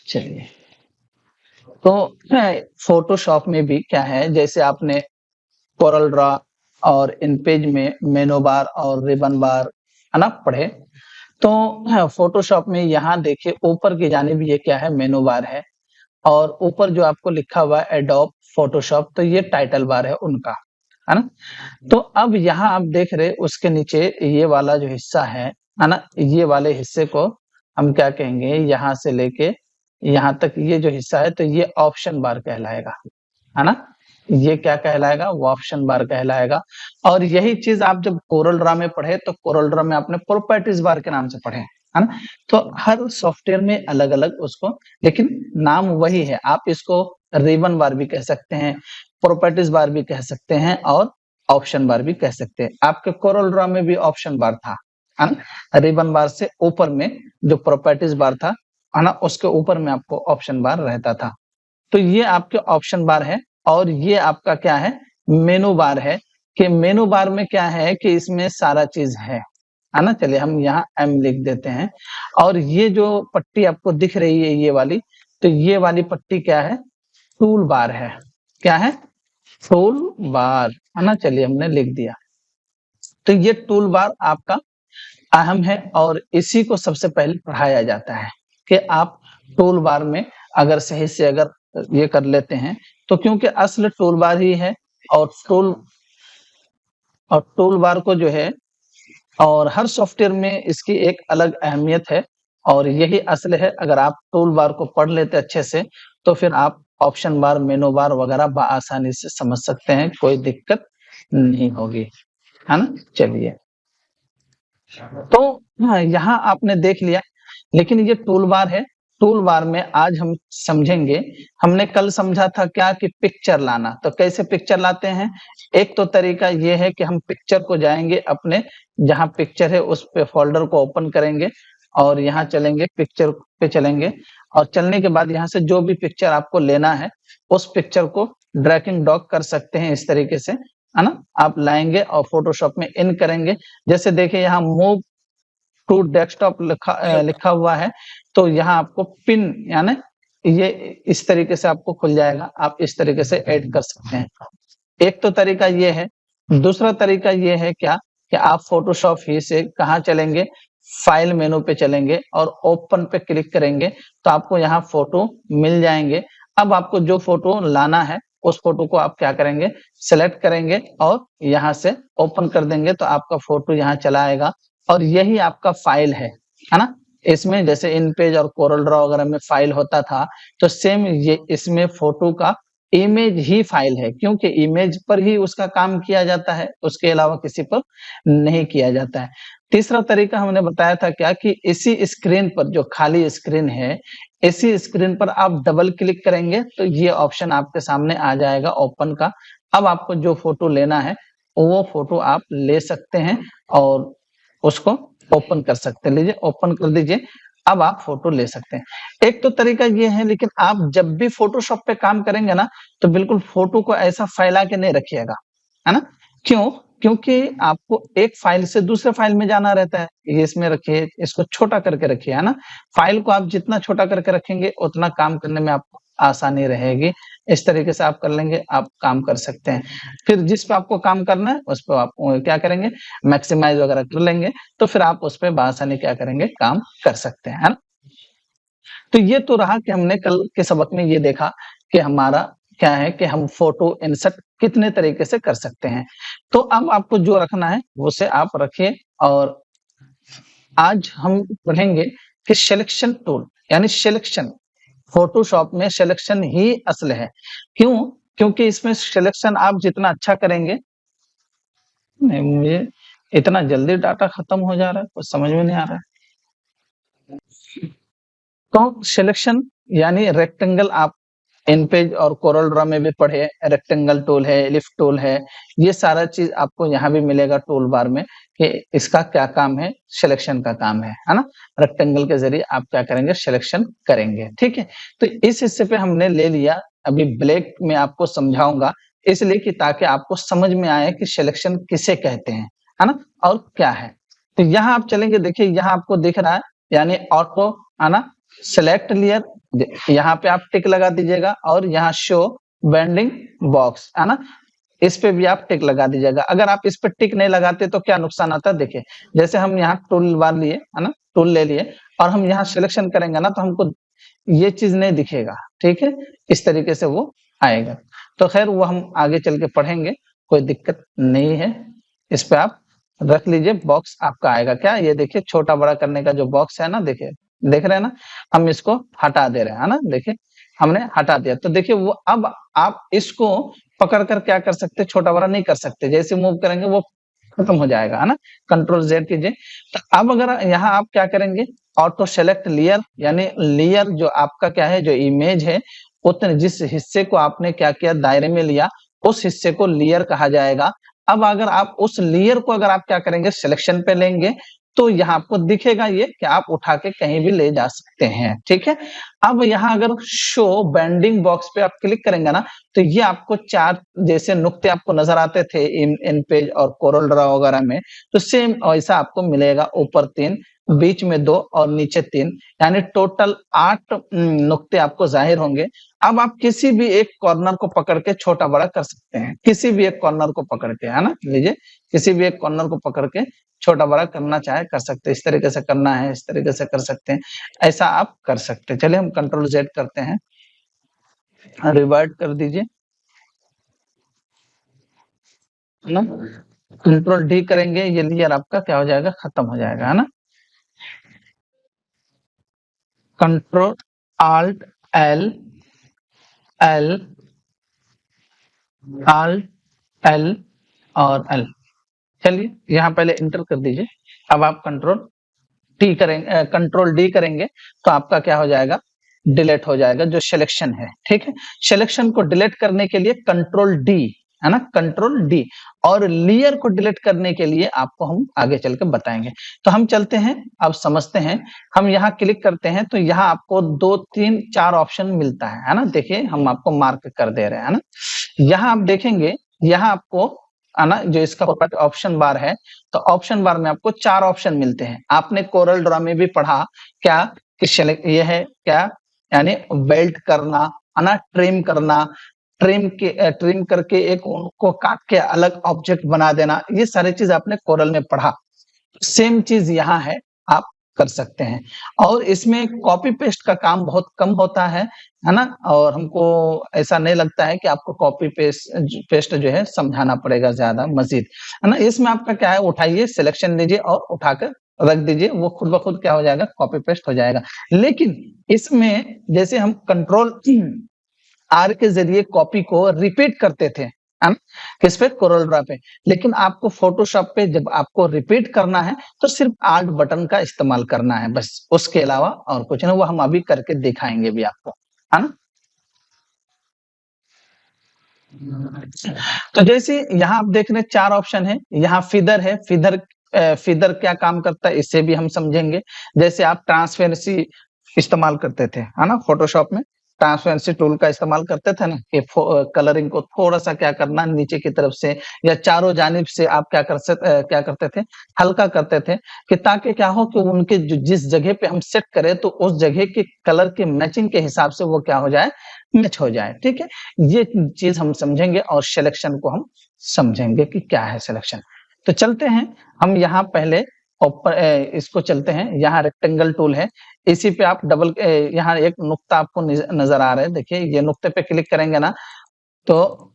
चलिए, तो फोटोशॉप में भी क्या है, जैसे आपने कोरल ड्रॉ और इनपेज में मेनू बार और रिबन बार है ना पढ़े, तो फोटोशॉप में यहाँ देखिए ऊपर की जानिब ये क्या है, मेनू बार है, और ऊपर जो आपको लिखा हुआ है एडोब फोटोशॉप, तो ये टाइटल बार है उनका, है ना। तो अब यहाँ आप देख रहे उसके नीचे ये वाला जो हिस्सा है ना, ये वाले हिस्से को हम क्या कहेंगे, यहाँ से लेके यहाँ तक ये जो हिस्सा है, तो ये ऑप्शन बार कहलाएगा, है ना। ये क्या कहलाएगा, वो ऑप्शन बार कहलाएगा। और यही चीज आप जब कोरल ड्रॉ में पढ़े, तो कोरल ड्रॉ में आपने प्रॉपर्टीज बार के नाम से पढ़े, है ना। तो हर सॉफ्टवेयर में अलग अलग उसको, लेकिन नाम वही है। आप इसको रिबन बार भी कह सकते हैं, प्रॉपर्टीज बार भी कह सकते हैं, और ऑप्शन बार भी कह सकते हैं। आपके कोरल ड्रॉ में भी ऑप्शन बार था, है ना। रिबन बार से ऊपर में जो प्रॉपर्टीज बार था, है ना, उसके ऊपर में आपको ऑप्शन बार रहता था। तो ये आपके ऑप्शन बार है, और ये आपका क्या है, मेनू बार है। कि मेनू बार में क्या है कि इसमें सारा चीज है ना। चलिए हम यहाँ एम लिख देते हैं। और ये जो पट्टी आपको दिख रही है ये वाली, तो ये वाली पट्टी क्या है, टूल बार है। क्या है, टूल बार, है ना। चलिए हमने लिख दिया। तो ये टूल बार आपका अहम है, और इसी को सबसे पहले पढ़ाया जाता है कि आप टूल बार में अगर सही से अगर ये कर लेते हैं, तो क्योंकि असल टूल बार ही है, और टूल बार को जो है, और हर सॉफ्टवेयर में इसकी एक अलग अहमियत है, और यही असल है। अगर आप टूल बार को पढ़ लेते अच्छे से, तो फिर आप ऑप्शन बार, मेनू बार वगैरह बआसानी से समझ सकते हैं, कोई दिक्कत नहीं होगी, है ना। चलिए, तो यहाँ आपने देख लिया, लेकिन ये टूल बार है। टूल बार में आज हम समझेंगे, हमने कल समझा था क्या कि पिक्चर लाना, तो कैसे पिक्चर लाते हैं। एक तो तरीका ये है कि हम पिक्चर को जाएंगे, अपने जहाँ पिक्चर है उस पे फोल्डर को ओपन करेंगे, और यहाँ चलेंगे, पिक्चर पे चलेंगे, और चलने के बाद यहाँ से जो भी पिक्चर आपको लेना है, उस पिक्चर को ड्रैग एंड ड्रॉप कर सकते हैं इस तरीके से, है ना। आप लाएंगे और फोटोशॉप में इन करेंगे। जैसे देखिए यहाँ मूव टू डेस्कटॉप लिखा हुआ है, तो यहाँ आपको पिन, यानी ये इस तरीके से आपको खुल जाएगा। आप इस तरीके से ऐड कर सकते हैं। एक तो तरीका ये है। दूसरा तरीका ये है क्या, कि आप फोटोशॉप ही से कहाँ चलेंगे, फाइल मेनू पे चलेंगे और ओपन पे क्लिक करेंगे, तो आपको यहाँ फोटो मिल जाएंगे। अब आपको जो फोटो लाना है, उस फोटो को आप क्या करेंगे, सिलेक्ट करेंगे और यहाँ से ओपन कर देंगे, तो आपका फोटो यहाँ चला आएगा, और यही आपका फाइल है ना। इसमें जैसे इन पेज और कोरल ड्रॉ वगैरह में फाइल होता था, तो सेम ये इसमें फोटो का इमेज ही फाइल है, क्योंकि इमेज पर ही उसका काम किया जाता है, उसके अलावा किसी पर नहीं किया जाता है। तीसरा तरीका हमने बताया था क्या, कि इसी स्क्रीन पर, जो खाली स्क्रीन है, इसी स्क्रीन पर आप डबल क्लिक करेंगे, तो ये ऑप्शन आपके सामने आ जाएगा ओपन का। अब आपको जो फोटो लेना है, वो फोटो आप ले सकते हैं और उसको ओपन कर सकते हैं। लीजिए ओपन कर दीजिए, अब आप फोटो ले सकते हैं। एक तो तरीका ये है, लेकिन आप जब भी फोटोशॉप पे काम करेंगे ना, तो बिल्कुल फोटो को ऐसा फैला के नहीं रखिएगा, है ना। क्यों, क्योंकि आपको एक फाइल से दूसरे फाइल में जाना रहता है। ये इसमें रखिए, इसको छोटा करके रखिए, है ना। फाइल को आप जितना छोटा करके रखेंगे, उतना काम करने में आपको आसानी रहेगी। इस तरीके से आप कर लेंगे, आप काम कर सकते हैं। फिर जिस पे आपको काम करना है, उस पे आप क्या करेंगे, मैक्सिमाइज वगैरह कर लेंगे, तो फिर आप उस पे बआसानी क्या करेंगे, काम कर सकते हैं, है ना। तो ये तो रहा कि हमने कल के सबक में ये देखा कि हमारा क्या है, कि हम फोटो इंसर्ट कितने तरीके से कर सकते हैं। तो अब आपको जो रखना है उसे आप रखिए, और आज हम पढ़ेंगे कि सिलेक्शन टूल, यानी सिलेक्शन। फोटोशॉप में सिलेक्शन ही असल है। क्यों, क्योंकि इसमें सिलेक्शन आप जितना अच्छा करेंगे, नहीं मुझे इतना जल्दी डाटा खत्म हो जा रहा है, कुछ समझ में नहीं आ रहा है। तो सिलेक्शन यानी रेक्टेंगल, आप इन पेज और कोरल ड्रॉ में भी पढ़े, रेक्टेंगल टूल है, एलिप्स टूल है, ये सारा चीज आपको यहाँ भी मिलेगा टूल बार में, कि इसका क्या काम है, सिलेक्शन का काम है ना। रेक्टेंगल के जरिए आप क्या करेंगे, सिलेक्शन करेंगे, ठीक है। तो इस हिस्से पे हमने ले लिया। अभी ब्लैक में आपको समझाऊंगा, इसलिए कि ताकि आपको समझ में आए कि सिलेक्शन किसे कहते हैं, है ना, और क्या है। तो यहाँ आप चलेंगे, देखिए यहाँ आपको दिख रहा है, यानी ऑटो, है ना, सेलेक्ट लेयर, यहाँ पे आप टिक लगा दीजिएगा और यहाँ शो बेंडिंग बॉक्स है ना, इस पे भी आप टिक लगा दीजिएगा। अगर आप इस पे टिक नहीं लगाते तो क्या नुकसान आता है, देखिए जैसे हम यहाँ टूल बार लिए है ना, टूल ले लिए और हम यहाँ सिलेक्शन करेंगे ना तो हमको ये चीज नहीं दिखेगा, ठीक है, इस तरीके से वो आएगा। तो खैर वो हम आगे चल के पढ़ेंगे, कोई दिक्कत नहीं है। इस पे आप रख लीजिए, बॉक्स आपका आएगा क्या, ये देखिए छोटा बड़ा करने का जो बॉक्स है ना, देखिए देख रहे हैं ना, हम इसको हटा दे रहे हैं, है ना, देखिए हमने हटा दिया। तो देखिए वो अब आप इसको पकड़ कर क्या कर सकते, छोटा बड़ा नहीं कर सकते, जैसे मूव करेंगे वो खत्म हो जाएगा, है ना। कंट्रोल जेड कीजिए। तो अब अगर यहाँ आप क्या करेंगे, ऑटो सेलेक्ट लेयर, यानी लेयर जो आपका क्या है, जो इमेज है उतने जिस हिस्से को आपने क्या किया दायरे में लिया, उस हिस्से को लेयर कहा जाएगा। अब अगर आप उस लेयर को अगर आप क्या करेंगे, सिलेक्शन पे लेंगे तो यहाँ आपको दिखेगा ये कि आप उठा के कहीं भी ले जा सकते हैं, ठीक है। अब यहाँ अगर शो बेंडिंग बॉक्स पे आप क्लिक करेंगे ना, तो ये आपको चार जैसे नुक्ते आपको नजर आते थे इन पेज और कोरल ड्रा वगैरह में, तो सेम ऐसा आपको मिलेगा, ऊपर 3, बीच में 2 और नीचे 3, यानी टोटल 8 नुक्ते आपको जाहिर होंगे। अब आप किसी भी एक कॉर्नर को पकड़ के छोटा बड़ा कर सकते हैं, किसी भी एक कॉर्नर को पकड़ के, है ना, लीजिए किसी भी एक कॉर्नर को पकड़ के छोटा बड़ा करना चाहे कर सकते हैं, इस तरीके से करना है इस तरीके से कर सकते हैं, ऐसा आप कर सकते हैं। चलिए हम कंट्रोल जेड करते हैं, रिवर्ट कर दीजिए, है ना, कंट्रोल डी करेंगे, ये लेयर आपका क्या हो जाएगा, खत्म हो जाएगा, है ना। Control alt L, L, alt L और एल, चलिए यहाँ पहले इंटर कर दीजिए। अब आप कंट्रोल टी करेंगे, कंट्रोल डी करेंगे तो आपका क्या हो जाएगा, डिलीट हो जाएगा जो सिलेक्शन है, ठीक है। सिलेक्शन को डिलीट करने के लिए कंट्रोल डी, है ना, कंट्रोल डी, और लेयर को डिलीट करने के लिए आपको हम आगे चल के बताएंगे। तो हम चलते हैं, अब समझते हैं। हम यहाँ क्लिक करते हैं तो यहाँ आपको 2 3 4 ऑप्शन मिलता है ना, देखिए हम आपको मार्क कर दे रहे हैं, है ना। यहाँ आप देखेंगे, यहाँ आपको है ना, जो इसका ऑप्शन बार है, तो ऑप्शन बार में आपको 4 ऑप्शन मिलते हैं। आपने कोरल ड्रा में भी पढ़ा क्या कि ये है क्या, यानी वेल्ट करना, है ना, ट्रिम करना, ट्रिम करके एक उनको काट के अलग ऑब्जेक्ट बना देना, ये सारी चीज आपने कोरल में पढ़ा। सेम चीज यहाँ है, आप कर सकते हैं। और इसमें कॉपी पेस्ट का काम बहुत कम होता है ना, और हमको ऐसा नहीं लगता है कि आपको कॉपी पेस्ट जो है समझाना पड़ेगा ज्यादा मजीद, है ना। इसमें आपका क्या है, उठाइए, सिलेक्शन लीजिए और उठाकर रख दीजिए, वो खुद ब खुद क्या हो जाएगा, कॉपी पेस्ट हो जाएगा। लेकिन इसमें जैसे हम कंट्रोल आर के जरिए कॉपी को रिपीट करते थे, है ना, किस पे, कोरल ड्रा पे, लेकिन आपको फोटोशॉप पे जब आपको रिपीट करना है तो सिर्फ आल्ट बटन का इस्तेमाल करना है बस, उसके अलावा और कुछ नहीं, वो हम अभी करके दिखाएंगे भी आपको, है ना। तो जैसे यहाँ आप देख रहे हैं 4 ऑप्शन है, यहाँ फीदर है, फीदर क्या काम करता है इससे भी हम समझेंगे। जैसे आप ट्रांसपेरेंसी इस्तेमाल करते थे, है ना, फोटोशॉप में ट्रांसपेरेंसी टूल का इस्तेमाल करते थे ना, कि कलरिंग को थोड़ा सा क्या करना, नीचे की तरफ से या चारों जानिब से आप क्या करते थे, हल्का करते थे, कि ताकि क्या हो कि उनके जिस जगह पे हम सेट करें तो उस जगह के कलर के मैचिंग के हिसाब से वो क्या हो जाए, मैच हो जाए, ठीक है। ये चीज हम समझेंगे और सिलेक्शन को हम समझेंगे कि क्या है सिलेक्शन। तो चलते हैं हम यहाँ पहले ऊपर इसको चलते हैं, यहाँ रेक्टेंगल टूल है, इसी पे आप डबल यहाँ एक नुक्ता आपको नजर आ रहा है, देखिए ये नुक्ते पे क्लिक करेंगे ना तो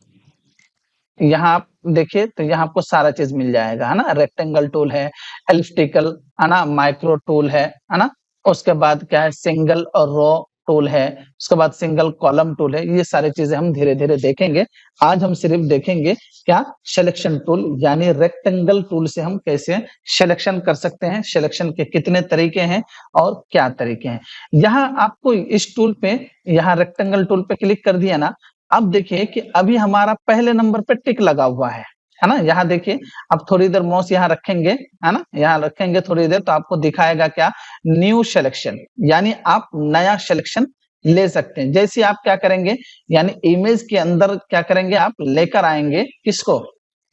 यहाँ आप देखिए, तो यहाँ आपको सारा चीज मिल जाएगा, है ना। रेक्टेंगल टूल है, एलिप्टिकल, है ना, माइक्रो टूल है ना, उसके बाद क्या है, सिंगल और रो टूल है, उसके बाद सिंगल कॉलम टूल है। ये सारी चीजें हम धीरे धीरे देखेंगे। आज हम सिर्फ देखेंगे क्या, सिलेक्शन टूल, यानी रेक्टेंगल टूल से हम कैसे सिलेक्शन कर सकते हैं, सिलेक्शन के कितने तरीके हैं और क्या तरीके हैं। यहाँ आपको इस टूल पे, यहाँ रेक्टेंगल टूल पे क्लिक कर दिया ना, अब देखिए कि अभी हमारा पहले नंबर पे टिक लगा हुआ है ना। यहाँ देखिए, अब थोड़ी देर माउस यहाँ रखेंगे, है ना, यहाँ रखेंगे थोड़ी देर तो आपको दिखाएगा क्या, न्यू सिलेक्शन, यानी आप नया सिलेक्शन ले सकते हैं। जैसे आप क्या करेंगे, यानी इमेज के अंदर क्या करेंगे, आप लेकर आएंगे किसको,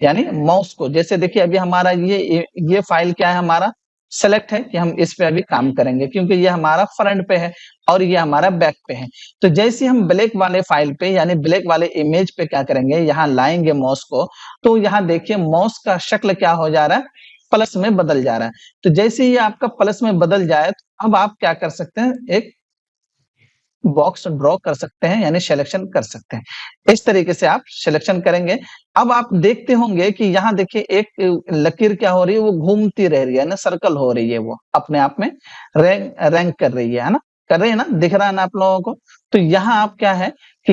यानी माउस को। जैसे देखिए अभी हमारा ये फाइल क्या है, हमारा सेलेक्ट है कि हम इस पे अभी काम करेंगे क्योंकि ये हमारा फ्रंट पे है और ये हमारा बैक पे है। तो जैसे हम ब्लैक वाले फाइल पे यानी ब्लैक वाले इमेज पे क्या करेंगे, यहाँ लाएंगे माउस को, तो यहाँ देखिए माउस का शक्ल क्या हो जा रहा है, प्लस में बदल जा रहा है। तो जैसे ही आपका प्लस में बदल जाए तो अब आप क्या कर सकते हैं, एक बॉक्स ड्रॉ कर सकते हैं यानी सिलेक्शन कर सकते हैं। इस तरीके से आप सिलेक्शन करेंगे। अब आप देखते होंगे कि यहाँ देखिए एक लकीर क्या हो रही है, वो घूमती रह रही है ना, सर्कल हो रही है, वो अपने आप में रैंक कर रही है ना, कर रही है ना, दिख रहा है ना आप लोगों को। तो यहाँ आप क्या है कि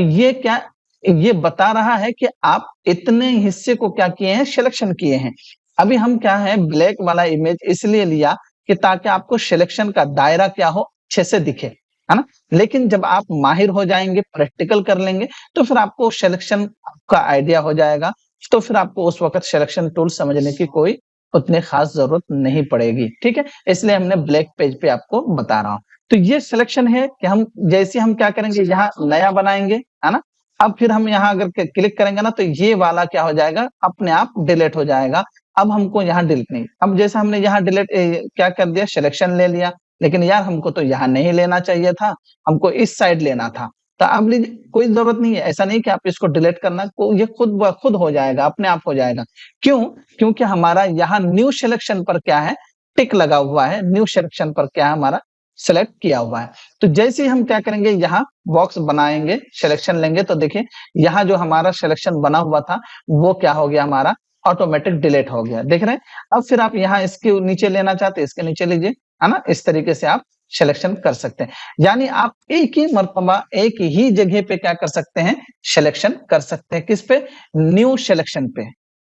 ये बता रहा है कि आप इतने हिस्से को क्या किए हैं, सिलेक्शन किए हैं। अभी हम क्या है, ब्लैक वाला इमेज इसलिए लिया कि ताकि आपको सिलेक्शन का दायरा क्या हो, अच्छे से दिखे, है ना। लेकिन जब आप माहिर हो जाएंगे, प्रैक्टिकल कर लेंगे, तो फिर आपको सिलेक्शन का आइडिया हो जाएगा। तो फिर आपको उस वक्त सिलेक्शन टूल समझने की कोई उतनी खास जरूरत नहीं पड़ेगी, ठीक है। इसलिए हमने ब्लैक पेज पे आपको बता रहा हूँ। तो ये सिलेक्शन है कि हम जैसे हम क्या करेंगे, यहाँ नया बनाएंगे, है ना। अब फिर हम यहाँ अगर क्लिक करेंगे ना, तो ये वाला क्या हो जाएगा, अपने आप डिलीट हो जाएगा। अब हमको यहाँ डिलीट नहीं, अब जैसे हमने यहाँ डिलीट क्या कर दिया, सिलेक्शन ले लिया, लेकिन यार हमको तो यहाँ नहीं लेना चाहिए था, हमको इस साइड लेना था। तो अब लीजिए, कोई जरूरत नहीं है, ऐसा नहीं कि आप इसको डिलीट करना, ये खुद ब खुद हो जाएगा, अपने आप हो जाएगा। क्यों? क्योंकि हमारा यहाँ न्यू सिलेक्शन पर क्या है, टिक लगा हुआ है, न्यू सिलेक्शन पर क्या है, हमारा सेलेक्ट किया हुआ है। तो जैसे ही हम क्या करेंगे, यहाँ बॉक्स बनाएंगे, सिलेक्शन लेंगे, तो देखिए यहाँ जो हमारा सिलेक्शन बना हुआ था वो क्या हो गया, हमारा ऑटोमेटिक डिलीट हो गया, देख रहे हैं। अब फिर आप यहाँ इसके नीचे लेना चाहते हैं, इसके नीचे लीजिए, है ना। इस तरीके से आप सिलेक्शन कर सकते हैं, यानी आप एक ही मर्तबा एक ही जगह पे क्या कर सकते हैं, सिलेक्शन कर सकते हैं। किस पे? न्यू सिलेक्शन पे।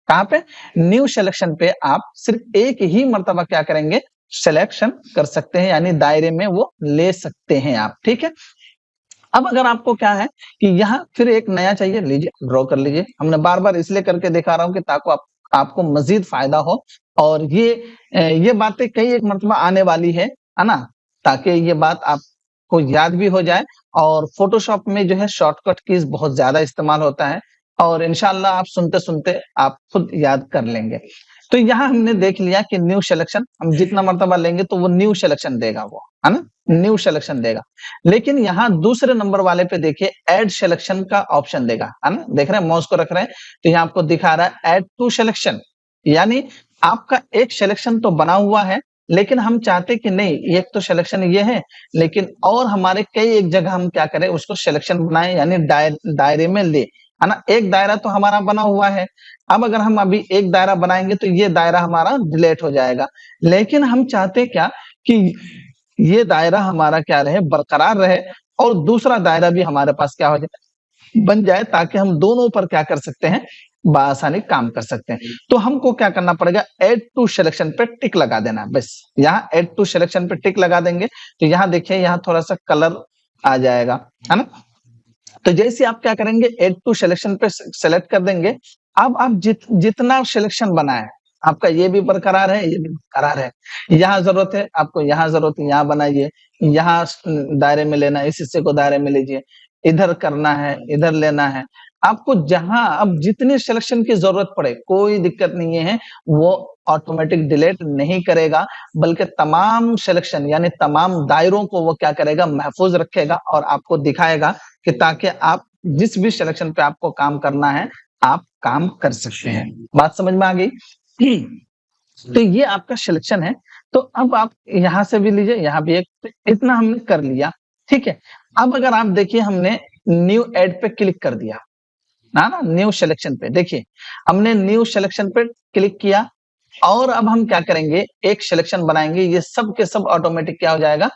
कहां पे? न्यू सिलेक्शन पे आप सिर्फ एक ही मर्तबा क्या करेंगे, सिलेक्शन कर सकते हैं, यानी दायरे में वो ले सकते हैं आप, ठीक है। अब अगर आपको क्या है कि यहाँ फिर एक नया चाहिए, लीजिए ड्रॉ कर लीजिए। हमने बार बार इसलिए करके दिखा रहा हूँ कि ताकि आपको मजीद फायदा हो, और ये बातें कई एक मरतबा आने वाली है ना, ताकि ये बात आपको याद भी हो जाए। और फोटोशॉप में जो है शॉर्टकट कीज बहुत ज्यादा इस्तेमाल होता है, और इंशाल्लाह आप सुनते सुनते आप खुद याद कर लेंगे। तो यहाँ हमने देख लिया कि न्यू सिलेक्शन हम जितना मर्तबा लेंगे तो वो न्यू सिलेक्शन देगा, वो है ना, न्यू सिलेक्शन देगा। लेकिन यहाँ दूसरे नंबर वाले पे देखिए ऐड सिलेक्शन का ऑप्शन देगा, है ना, देख रहे हैं, माउस को रख रहे हैं तो यहाँ आपको दिखा रहा है ऐड टू सिलेक्शन, यानी आपका एक सिलेक्शन तो बना हुआ है, लेकिन हम चाहते कि नहीं, एक तो सिलेक्शन ये है, लेकिन और हमारे कई एक जगह हम क्या करें, उसको सिलेक्शन बनाए, यानी दायरे में ले, है ना। एक दायरा तो हमारा बना हुआ है, अब अगर हम अभी एक दायरा बनाएंगे तो ये दायरा हमारा डिलीट हो जाएगा। लेकिन हम चाहते क्या कि ये दायरा हमारा क्या रहे, बरकरार रहे, और दूसरा दायरा भी हमारे पास क्या हो जाए, बन जाए, ताकि हम दोनों पर क्या कर सकते हैं, बआसानी काम कर सकते हैं। तो हमको क्या करना पड़ेगा, ऐड टू सिलेक्शन पे टिक लगा देना है बस। यहाँ ऐड टू सिलेक्शन पे टिक लगा देंगे तो यहाँ देखिए, यहाँ थोड़ा सा कलर आ जाएगा, है ना। तो जैसे आप क्या करेंगे, ऐड टू सिलेक्शन पे सेलेक्ट कर देंगे। अब आप जितना सिलेक्शन बनाए, आपका ये भी बरकरार है, ये भी बरकरार है। यहाँ जरूरत है आपको, यहाँ जरूरत है, यहाँ बनाइए, यहाँ दायरे में लेना है, इस हिस्से को दायरे में लीजिए, इधर करना है, इधर लेना है। आपको जहां अब जितने सिलेक्शन की जरूरत पड़े, कोई दिक्कत नहीं है, वो ऑटोमेटिक डिलीट नहीं करेगा, बल्कि तमाम सिलेक्शन यानी तमाम दायरों को वो क्या करेगा, महफूज रखेगा और आपको दिखाएगा कि ताकि आप जिस भी सिलेक्शन पे आपको काम करना है, आप काम कर सकते हैं। बात समझ में आ गई? तो ये आपका सिलेक्शन है। तो अब आप यहां से भी लीजिए, यहाँ भी एक, तो इतना हमने कर लिया, ठीक है। अब अगर आप देखिए, हमने न्यू एड पे क्लिक कर दिया ना, न्यू सिलेक्शन पे, देखिए हमने न्यू सिलेक्शन पे क्लिक किया, और अब हम क्या करेंगे, एक सिलेक्शन बनाएंगे, ये सब के सब ऑटोमेटिक क्या हो जाएगा,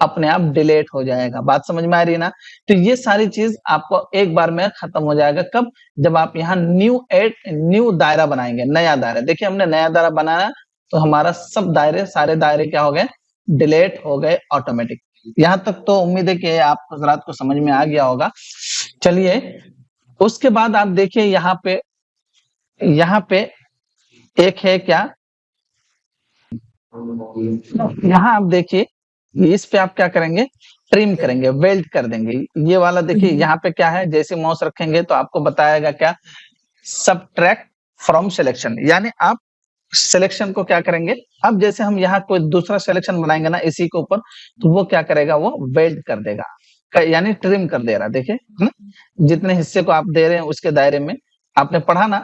अपने आप डिलीट हो जाएगा। बात समझ में आ रही है ना। तो ये सारी चीज आपको एक बार में खत्म हो जाएगा, कब? जब आप यहाँ न्यू दायरा बनाएंगे, नया दायरा। देखिए हमने नया दायरा बनाया तो हमारा सब दायरे, सारे दायरे क्या हो गए, डिलीट हो गए ऑटोमेटिक। यहाँ तक तो उम्मीद है कि आप हजरात को समझ में आ गया होगा। चलिए, उसके बाद आप देखिए यहाँ पे एक है क्या, यहाँ आप देखिए, इस पे आप क्या करेंगे, ट्रिम करेंगे, वेल्ड कर देंगे। ये वाला देखिए, यहाँ पे क्या है, जैसे माउस रखेंगे तो आपको बताएगा क्या, सबट्रैक्ट फ्रॉम सिलेक्शन, यानी आप सिलेक्शन को क्या करेंगे, अब जैसे हम यहाँ कोई दूसरा सिलेक्शन बनाएंगे ना इसी के ऊपर, तो वो क्या करेगा, वो वेल्ड कर देगा, यानी ट्रिम कर दे रहा, देखिए है ना, जितने हिस्से को आप दे रहे हैं उसके दायरे में, आपने पढ़ा ना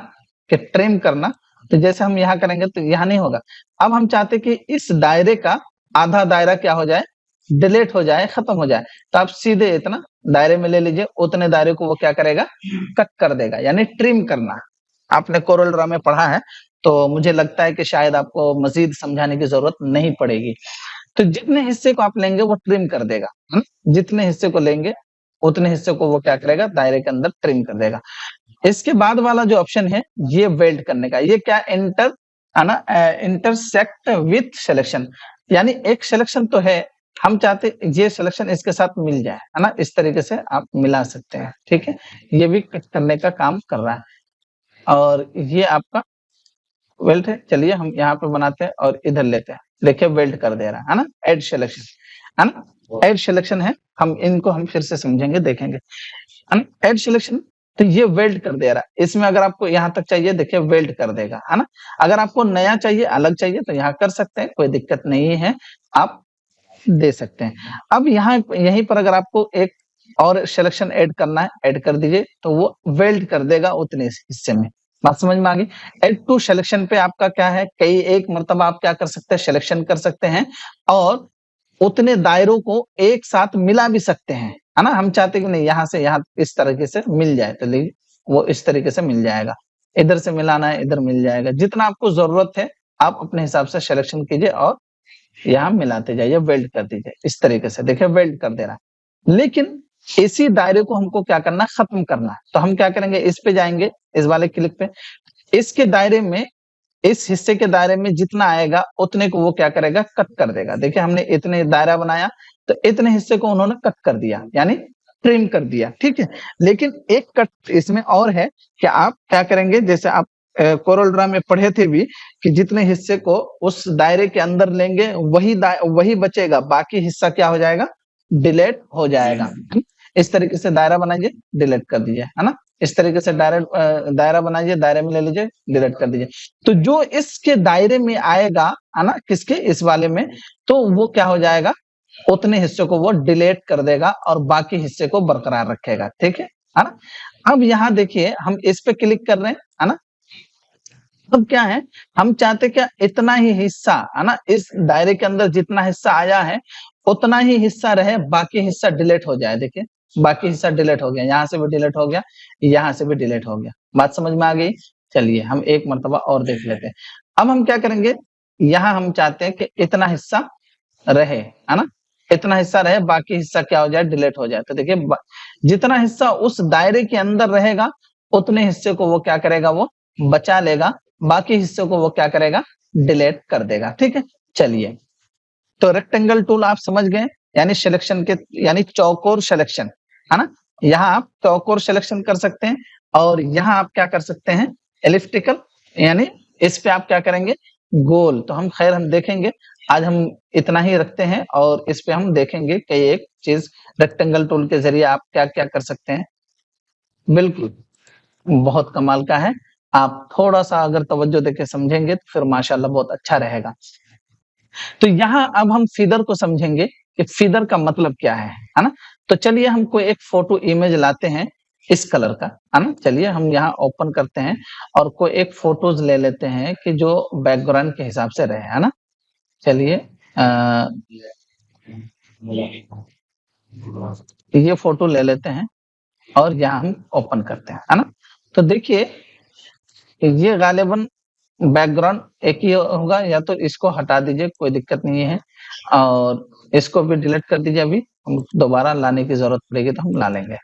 कि ट्रिम करना, तो जैसे हम यहाँ करेंगे तो यहाँ नहीं होगा। अब हम चाहते कि इस दायरे का आधा दायरा क्या हो जाए, डिलीट हो जाए, खत्म हो जाए, तो आप सीधे इतना दायरे में ले लीजिए, उतने दायरे को वो क्या करेगा, कट कर देगा, यानी ट्रिम करना। आपने कोरल ड्रा में पढ़ा है, तो मुझे लगता है कि शायद आपको मजीद समझाने की जरूरत नहीं पड़ेगी। तो जितने हिस्से को आप लेंगे वो ट्रिम कर देगा, है ना? जितने हिस्से को लेंगे उतने हिस्से को वो क्या करेगा, दायरे के अंदर ट्रिम कर देगा। इसके बाद वाला जो ऑप्शन है ये वेल्ड करने का, ये क्या, इंटर, है ना, इंटरसेक्ट विथ सिलेक्शन, यानी एक सिलेक्शन तो है, हम चाहते ये सिलेक्शन इसके साथ मिल जाए, है ना, इस तरीके से आप मिला सकते हैं, ठीक है, ये भी कट करने का काम कर रहा है। और ये आपका वेल्ट है, चलिए हम यहाँ पे बनाते हैं और इधर लेते हैं, देखिए वेल्ट कर दे रहा है ना, एड सिलेक्शन, है ना, एड सिलेक्शन है, हम इनको हम फिर से समझेंगे, देखेंगे, है ना, एड सिलेक्शन, तो ये वेल्ड कर दे रहा है, इसमें अगर आपको यहाँ तक चाहिए देखिए वेल्ड कर देगा, है ना, अगर आपको नया चाहिए, अलग चाहिए, तो यहाँ कर सकते हैं, कोई दिक्कत नहीं है, आप दे सकते हैं। अब यहाँ यहीं पर अगर आपको एक और सिलेक्शन ऐड करना है, ऐड कर दीजिए, तो वो वेल्ड कर देगा उतने हिस्से में, बात समझ में आ गई। ऐड टू सिलेक्शन पे आपका क्या है, कई एक मर्तबा आप क्या कर सकते हैं, सिलेक्शन कर सकते हैं और उतने दायरों को एक साथ मिला भी सकते हैं, है ना, हम चाहते कि नहीं यहाँ से यहाँ इस तरीके से मिल जाए, तो वो इस तरीके से मिल जाएगा, इधर से मिलाना है इधर मिल जाएगा, जितना आपको जरूरत है आप अपने हिसाब से सिलेक्शन कीजिए और यहाँ मिलाते जाइए, वेल्ड कर दीजिए, इस तरीके से देखिए वेल्ड कर दे रहा है। लेकिन इसी दायरे को हमको क्या करना है, खत्म करना है, तो हम क्या करेंगे, इस पे जाएंगे, इस वाले क्लिक पे, इसके दायरे में, इस हिस्से के दायरे में जितना आएगा उतने को वो क्या करेगा, कट कर देगा। देखिए हमने इतने दायरा बनाया तो इतने हिस्से को उन्होंने कट कर दिया, यानी ट्रिम कर दिया, ठीक है। लेकिन एक कट इसमें और है कि आप क्या करेंगे, जैसे आप कोरल ड्रा में पढ़े थे भी कि जितने हिस्से को उस दायरे के अंदर लेंगे वही बचेगा, बाकी हिस्सा क्या हो जाएगा, डिलीट हो जाएगा। इस तरीके से दायरा बनाइए, डिलीट कर दीजिए, है ना, इस तरीके से दायरा बनाइए, दायरे में ले लीजिए, डिलीट कर दीजिए। तो जो इसके दायरे में आएगा, है ना, किसके, इस वाले में, तो वो क्या हो जाएगा, उतने हिस्से को वो डिलीट कर देगा और बाकी हिस्से को बरकरार रखेगा, ठीक है ना। अब यहाँ देखिए हम इस पे क्लिक कर रहे हैं, है ना, अब क्या है, हम चाहते क्या, इतना ही हिस्सा, है ना, इस दायरे के अंदर जितना हिस्सा आया है उतना ही हिस्सा रहे, बाकी हिस्सा डिलीट हो जाए। देखिए बाकी हिस्सा डिलीट हो गया, यहाँ से भी डिलीट हो गया, यहाँ से भी डिलीट हो गया, बात समझ में आ गई। चलिए हम एक मर्तबा और देख लेते हैं। अब हम क्या करेंगे, यहाँ हम चाहते हैं कि इतना हिस्सा रहे, है ना, इतना हिस्सा रहे, बाकी हिस्सा क्या हो जाए, डिलीट हो जाए। तो देखिए जितना हिस्सा उस दायरे के अंदर रहेगा उतने हिस्से को वो क्या करेगा, वो बचा लेगा, बाकी हिस्से को वो क्या करेगा, डिलीट कर देगा, ठीक है। चलिए तो रेक्टेंगल टूल आप समझ गए, यानी सिलेक्शन के, यानी चौकोर सिलेक्शन, है ना, यहाँ आप चौकोर सिलेक्शन कर सकते हैं और यहाँ आप क्या कर सकते हैं, एलिप्टिकल, यानी इस पे आप क्या करेंगे, गोल। तो हम खैर हम देखेंगे, आज हम इतना ही रखते हैं और इस पे हम देखेंगे कि एक चीज रेक्टेंगल टूल के जरिए आप क्या क्या कर सकते हैं। बिल्कुल बहुत कमाल का है, आप थोड़ा सा अगर तवज्जो देके समझेंगे तो फिर माशाल्लाह बहुत अच्छा रहेगा। तो यहाँ अब हम फीदर को समझेंगे कि फीदर का मतलब क्या है ना। तो चलिए हम कोई एक फोटो इमेज लाते हैं इस कलर का, है ना, चलिए हम यहाँ ओपन करते हैं और कोई एक फोटोज ले लेते हैं कि जो बैकग्राउंड के हिसाब से रहे, है ना। चलिए ये फोटो ले लेते हैं और यहाँ हम ओपन करते हैं, है ना। तो देखिए ये गालिबन बैकग्राउंड एक ही होगा, या तो इसको हटा दीजिए, कोई दिक्कत नहीं है, और इसको भी डिलीट कर दीजिए, अभी हम दोबारा लाने की जरूरत पड़ेगी तो हम ला लेंगे।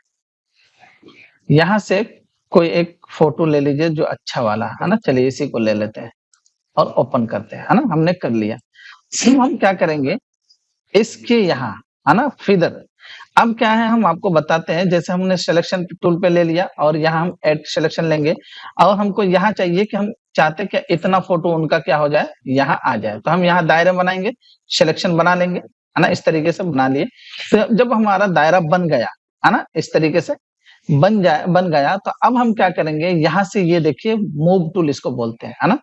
यहाँ से कोई एक फोटो ले लीजिए जो अच्छा वाला, है ना, चलिए इसी को ले लेते हैं और ओपन करते हैं, है ना, हमने कर लिया। फिर हम क्या करेंगे, इसके यहाँ, है ना, फीदर, अब क्या है हम आपको बताते हैं, जैसे हमने सिलेक्शन टूल पे ले लिया और यहाँ हम ऐड सिलेक्शन लेंगे और हमको यहाँ चाहिए कि हम चाहते कि इतना फोटो उनका क्या हो जाए, यहाँ आ जाए, तो हम यहाँ दायरा बनाएंगे, सिलेक्शन बना लेंगे, है ना, इस तरीके से बना लिए। तो जब हमारा दायरा बन गया, है ना, इस तरीके से बन गया, तो अब हम क्या करेंगे, यहाँ से ये देखिए मूव टूल इसको बोलते हैं, है ना,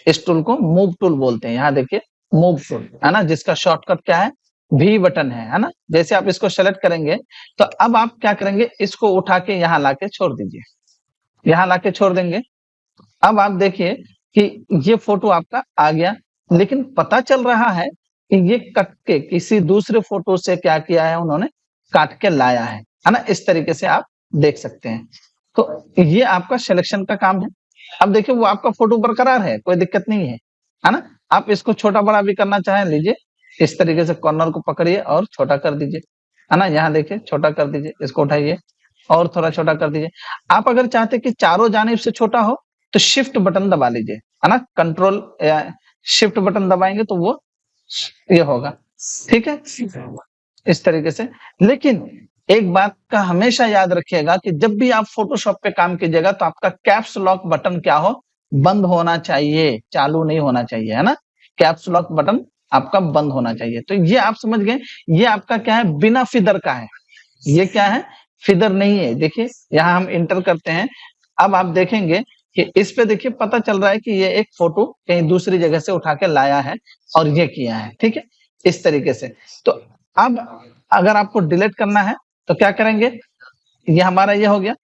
इस टूल को मूव टूल बोलते हैं। यहाँ देखिए मूव टूल है ना, जिसका शॉर्टकट क्या है, वी बटन है ना। जैसे आप इसको सेलेक्ट करेंगे तो अब आप क्या करेंगे, इसको उठा के यहाँ लाके छोड़ दीजिए, यहाँ लाके छोड़ देंगे। अब आप देखिए कि ये फोटो आपका आ गया, लेकिन पता चल रहा है कि ये कट के किसी दूसरे फोटो से क्या किया है, उन्होंने काट के लाया है ना। इस तरीके से आप देख सकते हैं। तो ये आपका सिलेक्शन का काम है। अब देखिए वो आपका फोटो बरकरार है, कोई दिक्कत नहीं है ना। आप इसको छोटा बड़ा भी करना चाहें, लीजिए इस तरीके से कॉर्नर को पकड़िए और छोटा कर दीजिए, है ना। यहाँ देखिए छोटा कर दीजिए, इसको उठाइए और थोड़ा छोटा कर दीजिए। आप अगर चाहते कि चारों जानिब से छोटा हो तो शिफ्ट बटन दबा लीजिए, है ना। कंट्रोल या शिफ्ट बटन दबाएंगे तो वो ये होगा, ठीक है, इस तरीके से। लेकिन एक बात का हमेशा याद रखिएगा कि जब भी आप फोटोशॉप पे काम कीजिएगा तो आपका कैप्स लॉक बटन क्या हो, बंद होना चाहिए, चालू नहीं होना चाहिए, है ना। कैप्स लॉक बटन आपका बंद होना चाहिए। तो ये आप समझ गए, ये आपका क्या है, बिना फिदर का है। ये क्या है, फिदर नहीं है। देखिए यहाँ हम इंटर करते हैं, अब आप देखेंगे कि इस पे देखिए पता चल रहा है कि ये एक फोटो कहीं दूसरी जगह से उठा के लाया है और ये किया है, ठीक है, इस तरीके से। तो अब अगर आपको डिलीट करना है तो क्या करेंगे, ये हमारा ये हो गया,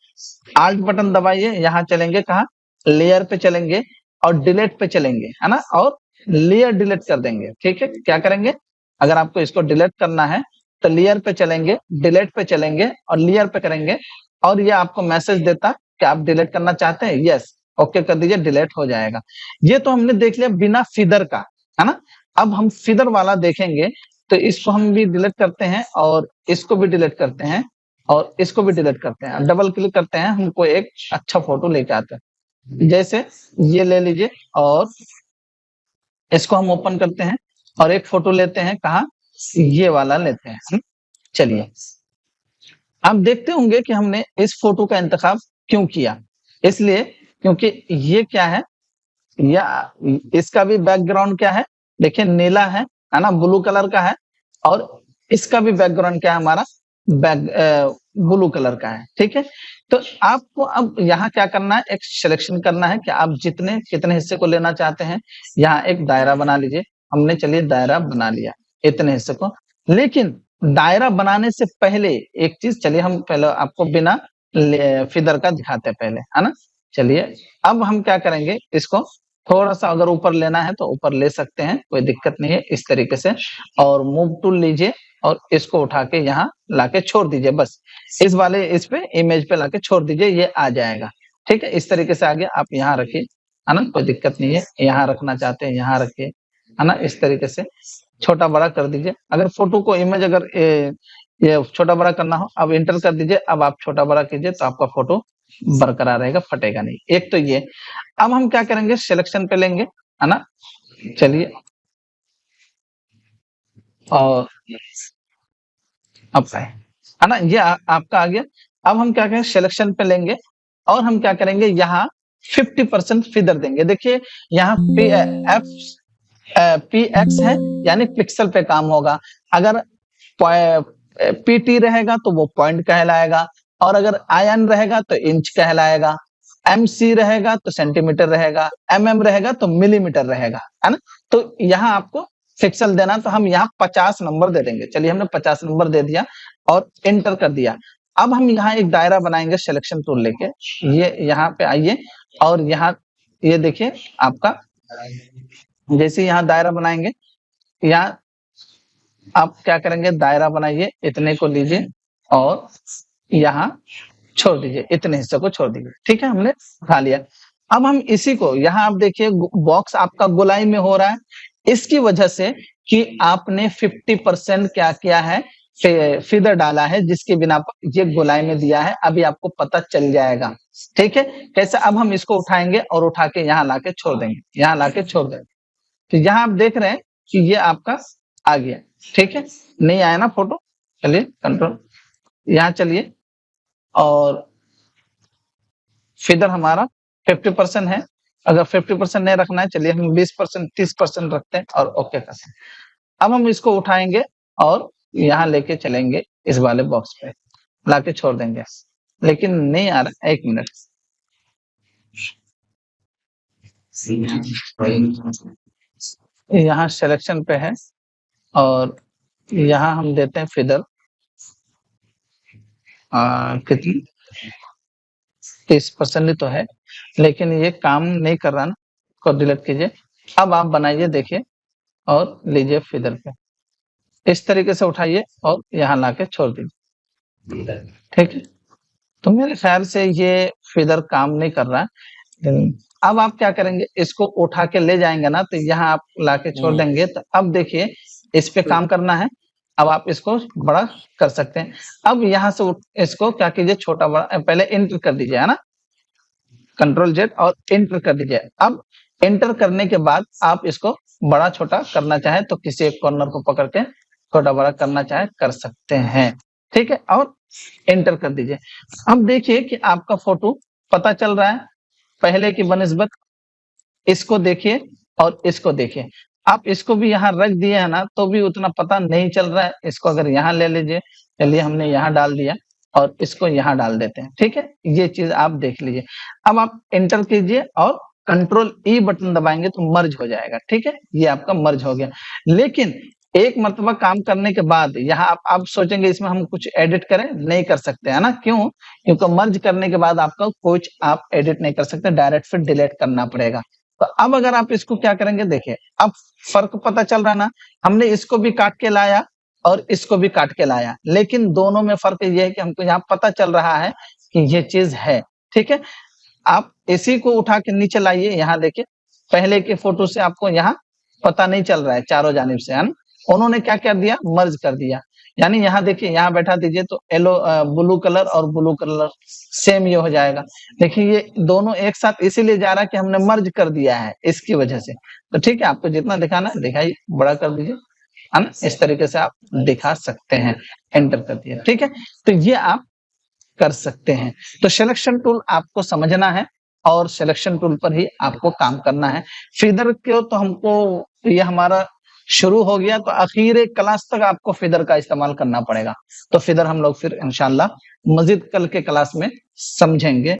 आल्ट बटन दबाइए, यहाँ चलेंगे कहाँ, लेयर पे चलेंगे और डिलीट पे चलेंगे, है ना, और लेयर डिलीट कर देंगे, ठीक है। क्या करेंगे, अगर आपको इसको डिलीट करना है तो लेयर पे चलेंगे, डिलीट पे चलेंगे और लेयर पे करेंगे, और ये आपको मैसेज देता कि आप डिलीट करना चाहते हैं, यस ओके कर दीजिए, डिलीट हो जाएगा। ये तो हमने देख लिया बिना फिदर का, है ना। अब हम फिदर वाला देखेंगे, तो इसको हम भी डिलीट करते हैं और इसको भी डिलीट करते हैं और इसको भी डिलीट करते हैं। डबल क्लिक करते हैं, हमको एक अच्छा फोटो लेके आता है। जैसे ये ले लीजिए और इसको हम ओपन करते हैं और एक फोटो लेते हैं, कहा, ये वाला लेते हैं। चलिए आप देखते होंगे कि हमने इस फोटो का इंतखाब क्यों किया, इसलिए क्योंकि ये क्या है, या इसका भी बैकग्राउंड क्या है, देखिए नीला है ना, ब्लू कलर का है, और इसका भी बैकग्राउंड क्या है, हमारा बैक ब्लू कलर का है, ठीक है। तो आपको अब यहाँ क्या करना है, एक सिलेक्शन करना है कि आप जितने कितने हिस्से को लेना चाहते हैं। यहाँ एक दायरा बना लीजिए, हमने चलिए दायरा बना लिया इतने हिस्से को। लेकिन दायरा बनाने से पहले एक चीज, चलिए हम पहले आपको बिना फिदर का दिखाते हैं पहले, है ना। चलिए अब हम क्या करेंगे, इसको थोड़ा सा अगर ऊपर लेना है तो ऊपर ले सकते हैं, कोई दिक्कत नहीं है, इस तरीके से। और मूव टूल लीजिए और इसको उठा के यहाँ लाके छोड़ दीजिए, बस इस वाले इस पे इमेज पे लाके छोड़ दीजिए, ये आ जाएगा, ठीक है। इस तरीके से आगे आप यहाँ रखिए, है ना, कोई दिक्कत नहीं है। यहाँ रखना चाहते हैं यहाँ रखिए, है ना, इस तरीके से छोटा बड़ा कर दीजिए। अगर फोटो को इमेज अगर ये छोटा बड़ा करना हो, अब इंटर कर दीजिए, अब आप छोटा बड़ा कीजिए तो आपका फोटो बरकरार रहेगा, फटेगा नहीं। एक तो ये, अब हम क्या करेंगे, सिलेक्शन पे लेंगे, है ना। चलिए और अब है ना, ये आपका आ गया। अब हम क्या करें, सिलेक्शन पे लेंगे और हम क्या करेंगे, यहाँ 50% फिदर देंगे। देखिए यहाँ PX है, यानी पिक्सल पे काम होगा। अगर PT रहेगा तो वो पॉइंट कहलाएगा, और अगर IN रहेगा तो इंच कहलाएगा, MC रहेगा तो सेंटीमीटर रहेगा, MM रहेगा तो मिलीमीटर रहेगा, है ना। तो यहाँ आपको पिक्सल देना, तो हम यहाँ 50 नंबर दे देंगे। चलिए हमने 50 नंबर दे दिया और एंटर कर दिया। अब हम यहाँ एक दायरा बनाएंगे सिलेक्शन टूल लेके, ये यहाँ पे आइए और यहाँ ये देखिए आपका, जैसे यहाँ दायरा बनाएंगे, यहाँ आप क्या करेंगे, दायरा बनाइए, इतने को लीजिए और यहाँ छोड़ दीजिए, इतने हिस्से को छोड़ दीजिए, ठीक है, हमने उठा लिया। अब हम इसी को, यहाँ आप देखिए बॉक्स आपका गोलाई में हो रहा है, इसकी वजह से कि आपने 50% क्या किया है, फिदर डाला है, जिसके बिना पर ये गोलाई में दिया है। अभी आपको पता चल जाएगा, ठीक है, कैसे। अब हम इसको उठाएंगे और उठा के यहाँ लाके छोड़ देंगे, यहाँ लाके छोड़ देंगे। तो यहाँ आप देख रहे हैं कि ये आपका आ गया, ठीक है, नहीं आया ना फोटो। चलिए कंट्रोल, यहाँ चलिए, और फिदर हमारा 50% है। अगर 50% नहीं रखना है, चलिए हम 20% 30% रखते हैं और ओके करते हैं। अब हम इसको उठाएंगे और यहाँ लेके चलेंगे, इस वाले बॉक्स पे लाके छोड़ देंगे। लेकिन नहीं आ रहा, एक मिनट, यहाँ सिलेक्शन पे है और यहाँ हम देते हैं फिदर कितनी 30% ही तो है, लेकिन ये काम नहीं कर रहा ना, इसको डिलीट कीजिए। अब आप बनाइए देखिए और लीजिए फिदर पे, इस तरीके से उठाइए और यहाँ लाके छोड़ दीजिए, ठीक है। तो मेरे ख्याल से ये फिदर काम नहीं कर रहा है। अब आप क्या करेंगे, इसको उठा के ले जाएंगे ना, तो यहाँ आप लाके छोड़ देंगे, तो अब देखिए इस पे काम करना है। अब आप इसको बड़ा कर सकते हैं। अब यहाँ से इसको क्या कीजिए, छोटा बड़ा पहले एंटर कर दीजिए, है ना, कंट्रोल जेड और एंटर कर दीजिए। अब एंटर करने के बाद आप इसको बड़ा छोटा करना चाहे तो किसी एक कॉर्नर को पकड़ के छोटा बड़ा करना चाहे कर सकते हैं, ठीक है, और एंटर कर दीजिए। अब देखिए कि आपका फोटो पता चल रहा है पहले की बनिस्बत, इसको देखिए और इसको देखिए। आप इसको भी यहाँ रख दिए है ना, तो भी उतना पता नहीं चल रहा है। इसको अगर यहाँ ले लीजिए, चलिए हमने यहाँ डाल दिया और इसको यहाँ डाल देते हैं, ठीक है। ये चीज आप देख लीजिए। अब आप एंटर कीजिए और कंट्रोल ई बटन दबाएंगे तो मर्ज हो जाएगा, ठीक है, ये आपका मर्ज हो गया। लेकिन एक मरतबा काम करने के बाद यहाँ आप सोचेंगे इसमें हम कुछ एडिट करें, नहीं कर सकते, है ना, क्यों, क्योंकि मर्ज करने के बाद आपका कुछ आप एडिट नहीं कर सकते, डायरेक्ट फिर डिलीट करना पड़ेगा। तो अब अगर आप इसको क्या करेंगे, देखिए अब फर्क पता चल रहा ना, हमने इसको भी काट के लाया और इसको भी काट के लाया, लेकिन दोनों में फर्क ये है कि हमको यहाँ पता चल रहा है कि ये चीज है, ठीक है। आप इसी को उठा के नीचे लाइए, यहाँ देखिए पहले के फोटो से आपको यहाँ पता नहीं चल रहा है चारों जानिब से, है ना, उन्होंने क्या कर दिया, मर्ज कर दिया। यानी यहाँ देखिए, यहाँ बैठा दीजिए तो येलो ब्लू कलर और ब्लू कलर सेम ये हो जाएगा। देखिए ये दोनों एक साथ इसीलिए जा रहा है कि हमने मर्ज कर दिया है, इसकी वजह से। तो ठीक है, आपको जितना दिखाना है दिखाइए, बड़ा कर दीजिए, है ना, इस तरीके से आप दिखा सकते हैं। एंटर कर दिया, ठीक है। तो ये आप कर सकते हैं। तो सिलेक्शन टूल आपको समझना है और सिलेक्शन टूल पर ही आपको काम करना है। फिदर को तो हमको, ये हमारा शुरू हो गया तो आखिर क्लास तक आपको फिदर का इस्तेमाल करना पड़ेगा। तो फिदर हम लोग फिर इंशाल्लाह मजीद कल के क्लास में समझेंगे।